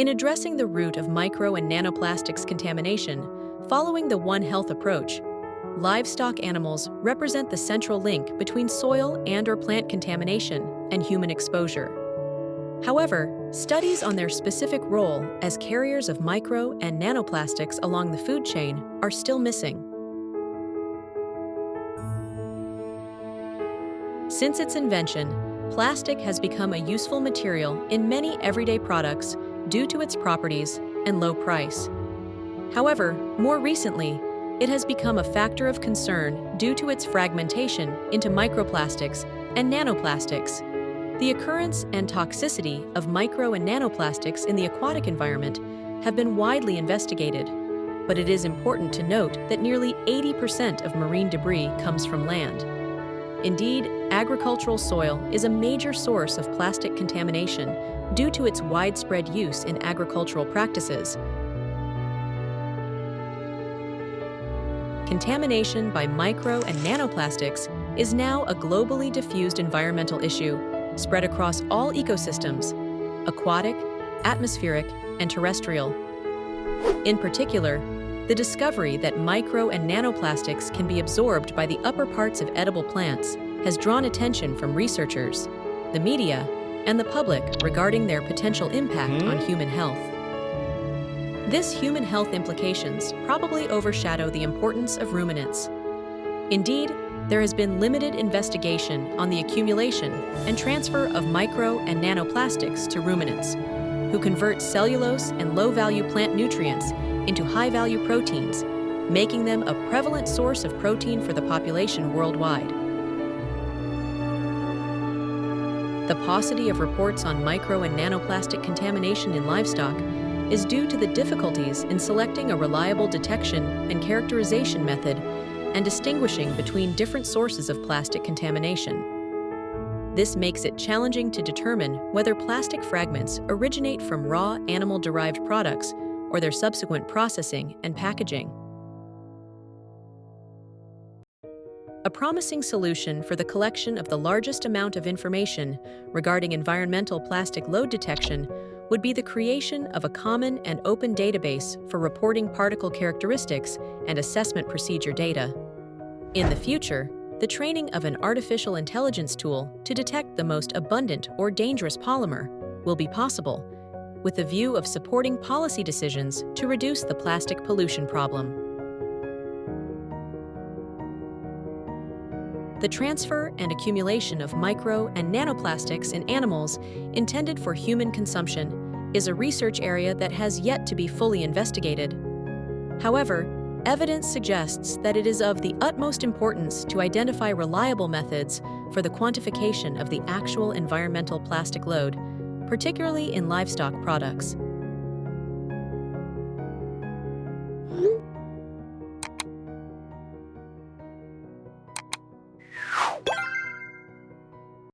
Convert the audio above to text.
In addressing the root of micro and nanoplastics contamination, following the One Health approach, livestock animals represent the central link between soil and/or plant contamination and human exposure. However, studies on their specific role as carriers of micro and nanoplastics along the food chain are still missing. Since its invention, plastic has become a useful material in many everyday products due to its properties and low price. However, more recently, it has become a factor of concern due to its fragmentation into microplastics and nanoplastics. The occurrence and toxicity of micro and nanoplastics in the aquatic environment have been widely investigated, but it is important to note that nearly 80% of marine debris comes from land. Indeed, agricultural soil is a major source of plastic contamination due to its widespread use in agricultural practices. Contamination by micro and nanoplastics is now a globally diffused environmental issue spread across all ecosystems: aquatic, atmospheric, and terrestrial. In particular, the discovery that micro and nanoplastics can be absorbed by the upper parts of edible plants has drawn attention from researchers, the media, and the public regarding their potential impact on human health. This human health implications probably overshadow the importance of ruminants. Indeed, there has been limited investigation on the accumulation and transfer of micro and nanoplastics to ruminants, who convert cellulose and low-value plant nutrients into high-value proteins, making them a prevalent source of protein for the population worldwide. The paucity of reports on micro and nanoplastic contamination in livestock is due to the difficulties in selecting a reliable detection and characterization method and distinguishing between different sources of plastic contamination. This makes it challenging to determine whether plastic fragments originate from raw animal-derived products or their subsequent processing and packaging. A promising solution for the collection of the largest amount of information regarding environmental plastic load detection would be the creation of a common and open database for reporting particle characteristics and assessment procedure data. In the future, the training of an artificial intelligence tool to detect the most abundant or dangerous polymer will be possible, with the view of supporting policy decisions to reduce the plastic pollution problem. The transfer and accumulation of micro and nanoplastics in animals intended for human consumption is a research area that has yet to be fully investigated. However, evidence suggests that it is of the utmost importance to identify reliable methods for the quantification of the actual environmental plastic load, particularly in livestock products.